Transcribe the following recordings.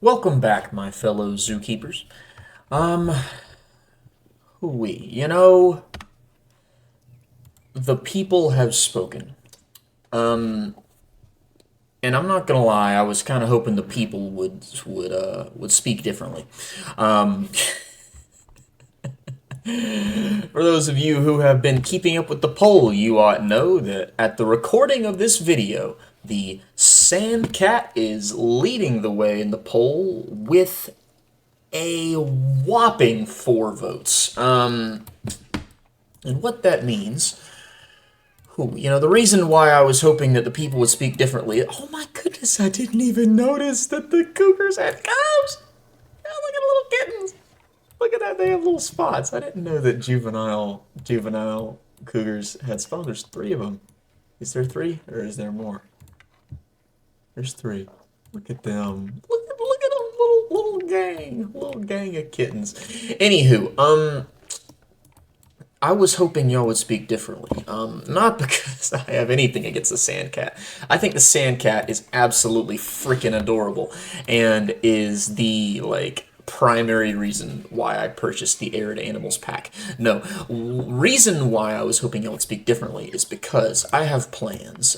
Welcome back, my fellow zookeepers. Um, you know, the people have spoken. Um, and I'm not gonna lie, I was kind of hoping the people would speak differently. Um, for those of you who have been keeping up with the poll, you ought to know that at the recording of this video, the Sand Cat is leading the way in the poll with a whopping 4 votes. And what that means, the reason why I was hoping that the people would speak differently. Oh my goodness, I didn't even notice that the cougars had cubs. Oh, look at the little kittens. Look at that, they have little spots. I didn't know that juvenile cougars had spots. There's 3 of them. Is there 3 or is there more? There's 3. Look at them. Look at them, little gang of kittens. Anywho, I was hoping y'all would speak differently. Not because I have anything against the Sandcat. I think the Sandcat is absolutely freaking adorable and is the, primary reason why I purchased the Arid Animals pack. No, reason why I was hoping y'all would speak differently is because I have plans,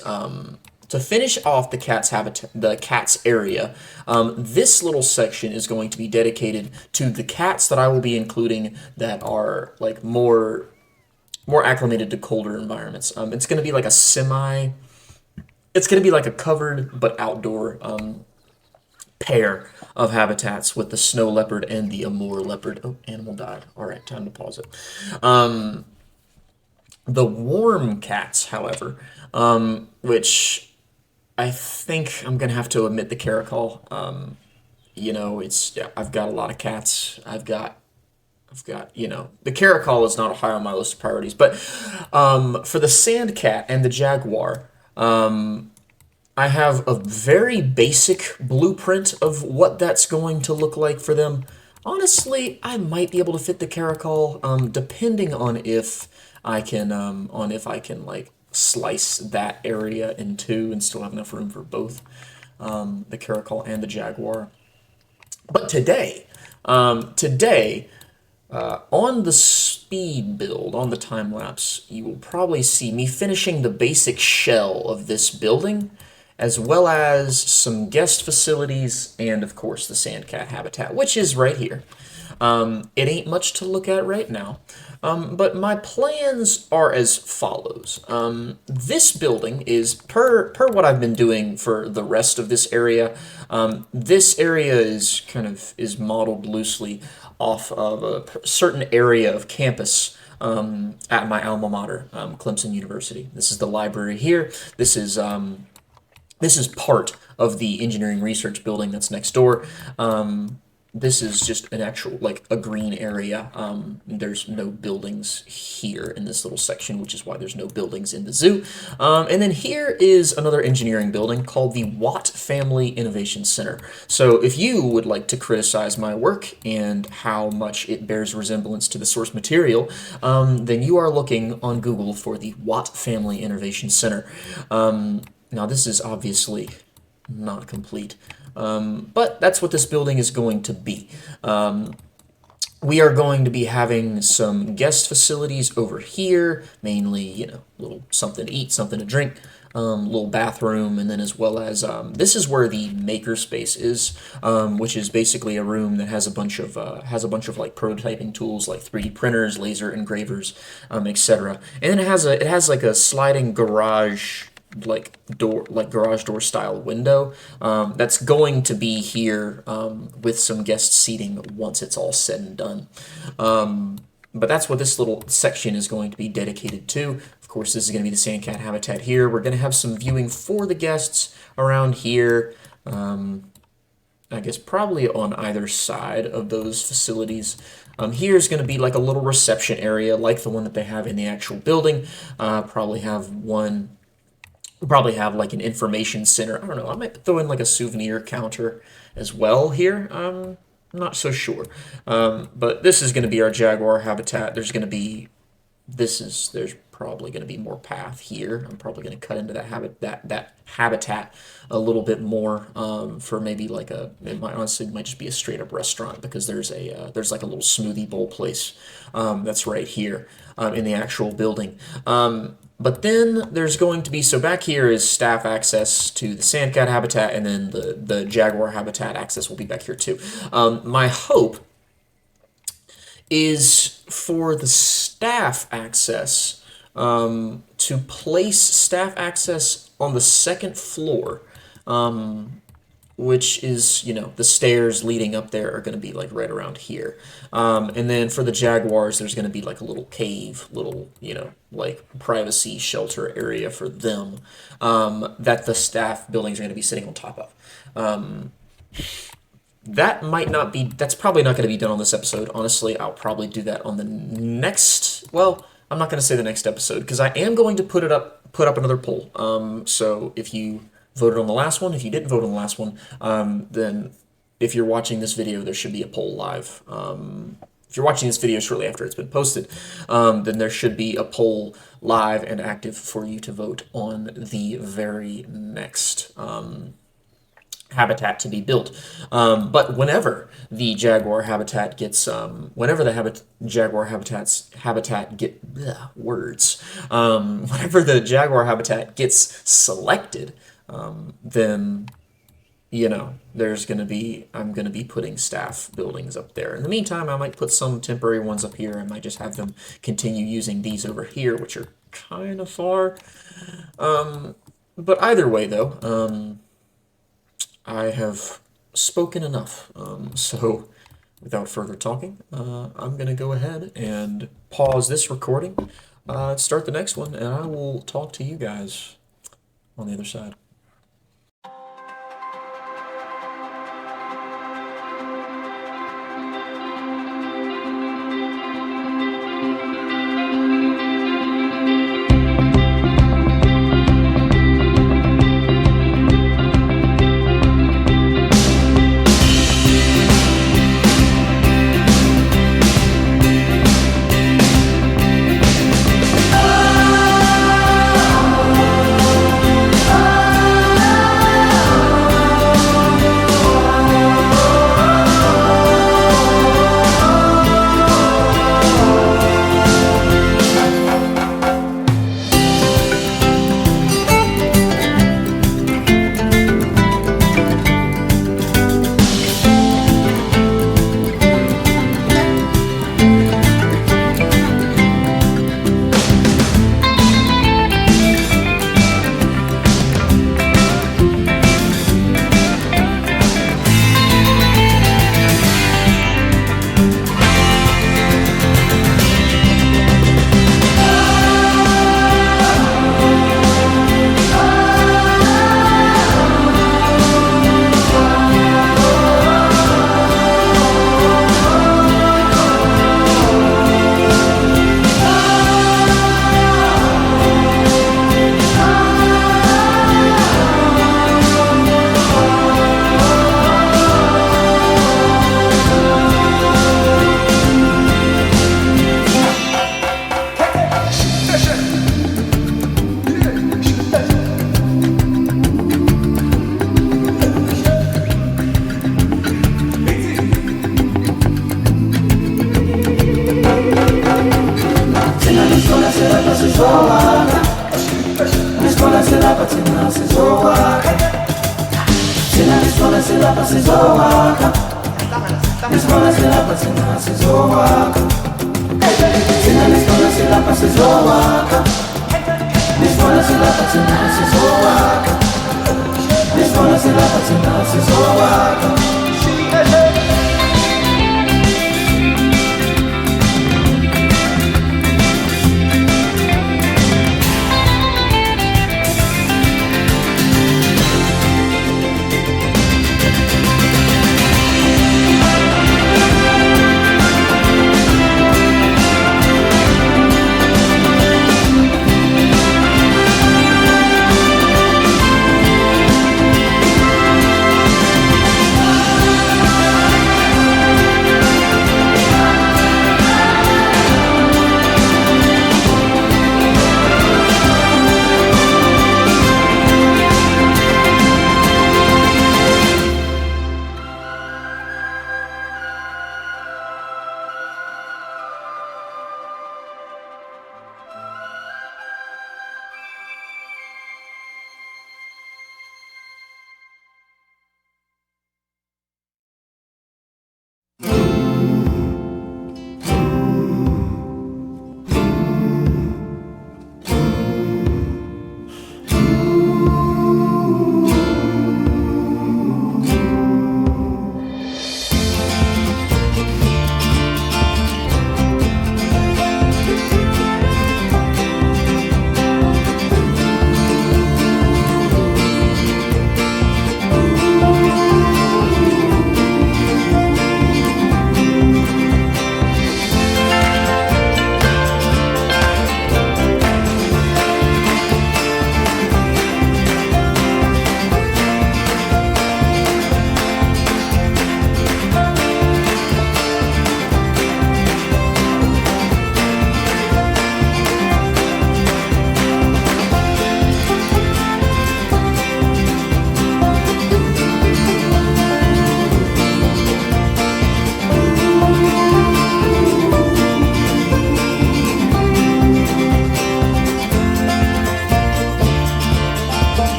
to finish off the cat's area. This little section is going to be dedicated to the cats that I will be including that are like more acclimated to colder environments. It's going to be like a semi. It's going to be like a covered but outdoor pair of habitats with the snow leopard and the Amur leopard. Oh, animal died. All right, time to pause it. The warm cats, however, which I think I'm gonna have to omit the caracal. It's yeah, I've got a lot of cats. The caracal is not high on my list of priorities, but for the sand cat and the jaguar, I have a very basic blueprint of what that's going to look like for them. Honestly, I might be able to fit the caracal, depending on if I can like slice that area in two and still have enough room for both the caracal and the jaguar. But today, on the speed build, on the time lapse, you will probably see me finishing the basic shell of this building, as well as some guest facilities, and of course the Sandcat habitat, which is right here. It ain't much to look at right now, but my plans are as follows. This building is per what I've been doing for the rest of this area. This area is modeled loosely off of a certain area of campus at my alma mater, Clemson University. This is the library here. This is part of the engineering research building that's next door. This is just an actual, like, a green area. There's no buildings here in this little section, which is why there's no buildings in the zoo. And then here is another engineering building called the Watt Family Innovation Center. So if you would like to criticize my work and how much it bears resemblance to the source material, then you are looking on Google for the Watt Family Innovation Center. Now, this is obviously not complete, but that's what this building is going to be. We are going to be having some guest facilities over here, mainly, little something to eat, something to drink, little bathroom, and then as well as this is where the maker space is, which is basically a room that has a bunch of like prototyping tools like 3D printers, laser engravers, etc. And then it has like a sliding garage garage door style window that's going to be here with some guest seating once it's all said and done. But that's what this little section is going to be dedicated to. Of course, this is going to be the Sandcat habitat here. We're going to have some viewing for the guests around here. I guess probably on either side of those facilities. Here's going to be like a little reception area like the one that they have in the actual building. Probably have like an information center. I don't know. I might throw in like a souvenir counter as well here. I'm not so sure. But this is going to be our jaguar habitat. There's going to be there's probably going to be more path here. I'm probably going to cut into that habitat a little bit more, for maybe like it might just be a straight up restaurant, because there's like a little smoothie bowl place, that's right here, in the actual building. But then there's going to be, so back here is staff access to the sandcat habitat, and then the jaguar habitat access will be back here too. My hope is for the staff access, to place staff access on the second floor, which is, the stairs leading up there are going to be like right around here. And then for the jaguars, there's going to be like a little cave, little, like privacy shelter area for them, that the staff buildings are going to be sitting on top of. That's probably not going to be done on this episode. Honestly, I'll probably do that on the next, well, I'm not going to say the next episode, because I am going to put up another poll. So if you voted on the last one, if you didn't vote on the last one, then if you're watching this video, there should be a poll live. If you're watching this video shortly after it's been posted, then there should be a poll live and active for you to vote on the very next habitat to be built. But whenever the jaguar habitat gets, whenever the jaguar habitat get words, whenever the jaguar habitat gets selected, then there's gonna be, I'm gonna be putting staff buildings up there. In the meantime, I might put some temporary ones up here. I might just have them continue using these over here, which are kind of far. But either way, though, I have spoken enough, so without further talking, I'm going to go ahead and pause this recording, start the next one, and I will talk to you guys on the other side.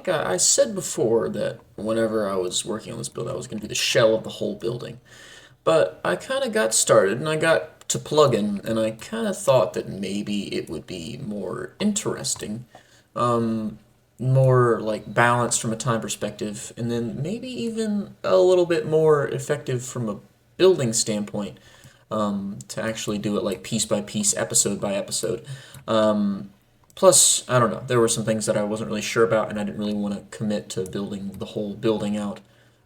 like I said before, that whenever I was working on this build, I was going to do the shell of the whole building. But I kind of got started and I got to plugin, and I kind of thought that maybe it would be more interesting, more like balanced from a time perspective, and then maybe even a little bit more effective from a building standpoint, to actually do it like piece by piece, episode by episode. Plus, I don't know, there were some things that I wasn't really sure about, and I didn't really want to commit to building the whole building out,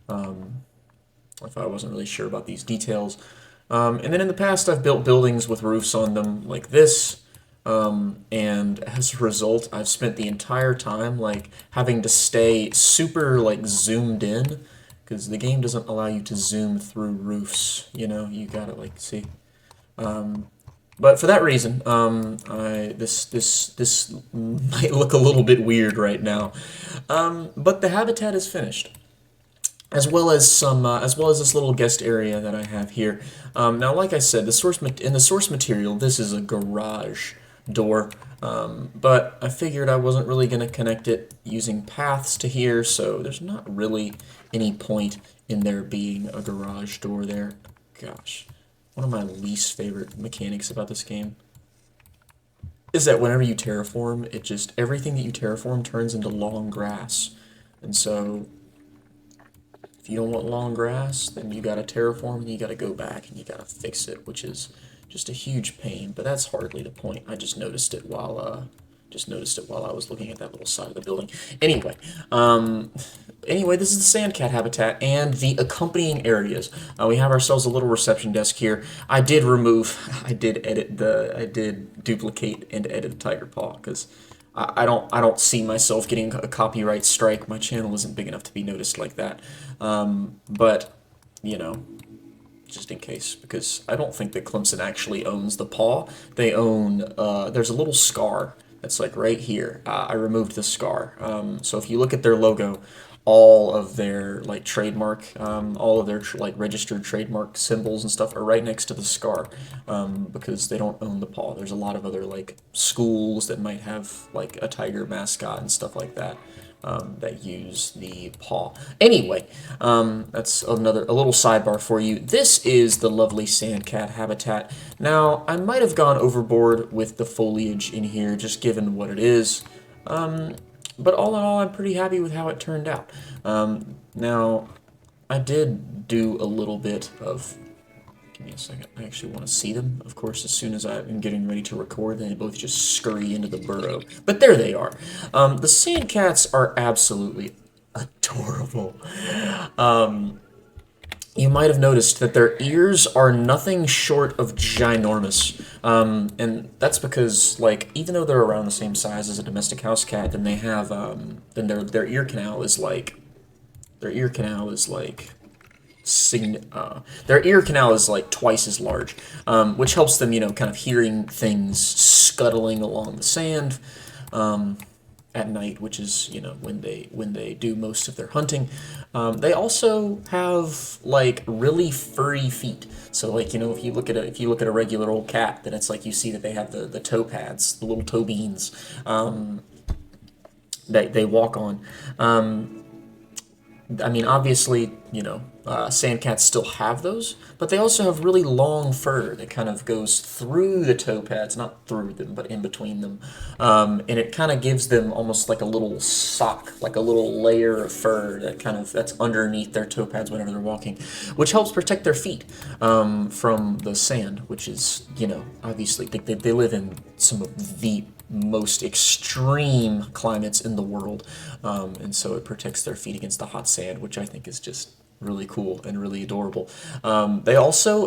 if I wasn't really sure about these details. And then in the past, I've built buildings with roofs on them like this, and as a result, I've spent the entire time like having to stay super like zoomed in, because the game doesn't allow you to zoom through roofs. You know, you gotta like see. But for that reason, this might look a little bit weird right now. But the habitat is finished, as well as this little guest area that I have here. Now, like I said, in the source material, this is a garage door, but I figured I wasn't really going to connect it using paths to here, so there's not really any point in there being a garage door there. Gosh, one of my least favorite mechanics about this game is that whenever you terraform, everything that you terraform turns into long grass, and so if you don't want long grass, then you gotta terraform and you gotta go back and you gotta fix it, which is just a huge pain. But that's hardly the point. I just noticed it while I was looking at that little side of the building. Anyway, this is the Sandcat habitat and the accompanying areas. We have ourselves a little reception desk here. I did duplicate and edit the tiger paw, because I don't see myself getting a copyright strike. My channel isn't big enough to be noticed like that. But, you know, just in case, because I don't think that Clemson actually owns the paw. They own, there's a little scar that's like right here. I removed the scar. So if you look at their logo, all of their like trademark, all of their like registered trademark symbols and stuff are right next to the scar, because they don't own the paw. There's a lot of other like schools that might have like a tiger mascot and stuff like that, that use the paw. Anyway, that's a little sidebar for you. This is the lovely Sandcat habitat. Now, I might have gone overboard with the foliage in here, just given what it is. But all in all, I'm pretty happy with how it turned out. Now, I did do a little bit of... Give me a second. I actually want to see them. Of course, as soon as I'm getting ready to record, they both just scurry into the burrow. But there they are. The Sandcats are absolutely adorable. You might have noticed that their ears are nothing short of ginormous. And that's because, like, even though they're around the same size as a domestic house cat, then they have, then their ear canal is like, their ear canal is like twice as large, which helps them, you know, kind of hearing things scuttling along the sand, at night, which is, you know, when they do most of their hunting. They also have like really furry feet. So like, you know, if you look at a regular old cat, then it's like you see that they have the toe pads, the little toe beans, that they walk on. I mean, obviously, you know, Sandcats still have those, but they also have really long fur that kind of goes through the toe pads, not through them, but in between them. And it kind of gives them almost like a little sock, like a little layer of fur that's underneath their toe pads whenever they're walking, which helps protect their feet, from the sand, which is, you know, obviously, they live in some of the most extreme climates in the world, and so it protects their feet against the hot sand, which I think is just really cool and really adorable. They also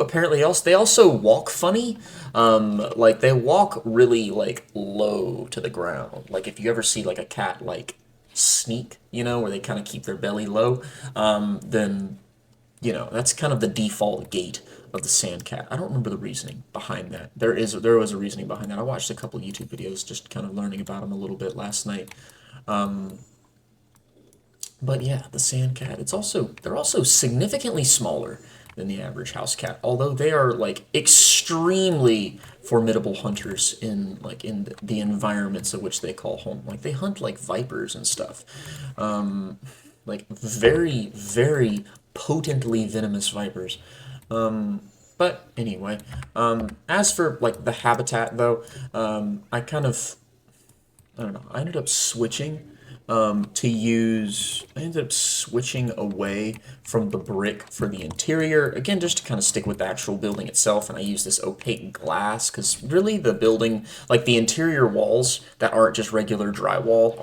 walk funny. Like they walk really like low to the ground. Like if you ever see like a cat like sneak, you know, where they kind of keep their belly low, then, you know, that's kind of the default gait of the Sandcat. I don't remember the reasoning behind that. There was a reasoning behind that. I watched a couple YouTube videos just kind of learning about them a little bit last night. But yeah, the Sandcat. They're also significantly smaller than the average house cat. Although they are like extremely formidable hunters in the environments of which they call home. Like they hunt like vipers and stuff. Like very, very potently venomous vipers. But anyway, as for like the habitat though, I don't know. I ended up switching I ended up switching away from the brick for the interior, again, just to kind of stick with the actual building itself, and I use this opaque glass, because really the building, like the interior walls that aren't just regular drywall,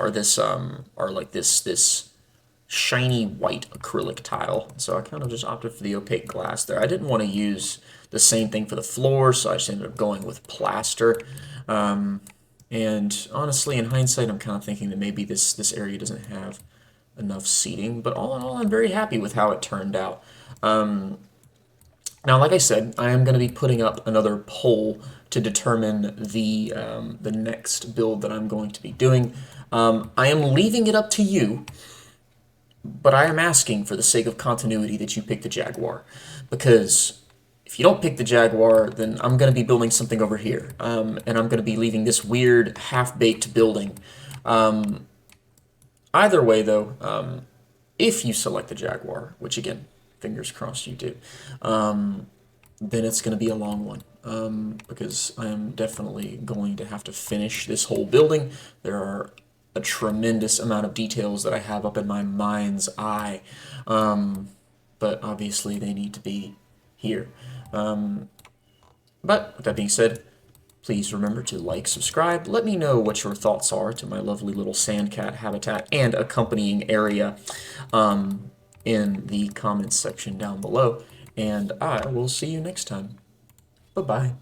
are like this shiny white acrylic tile. So I kind of just opted for the opaque glass there. I didn't want to use the same thing for the floor, so I just ended up going with plaster. And honestly, in hindsight, I'm kind of thinking that maybe this area doesn't have enough seating. But all in all, I'm very happy with how it turned out. Now, like I said, I am going to be putting up another poll to determine the next build that I'm going to be doing. I am leaving it up to you, but I am asking for the sake of continuity that you pick the Jaguar, because if you don't pick the Jaguar, then I'm going to be building something over here, and I'm going to be leaving this weird half-baked building. Either way, though, if you select the Jaguar, which again, fingers crossed you do, then it's going to be a long one, because I am definitely going to have to finish this whole building. There are a tremendous amount of details that I have up in my mind's eye, but obviously they need to be here. But with that being said, please remember to like, subscribe, let me know what your thoughts are to my lovely little sandcat habitat and accompanying area in the comments section down below, and I will see you next time. Bye-bye.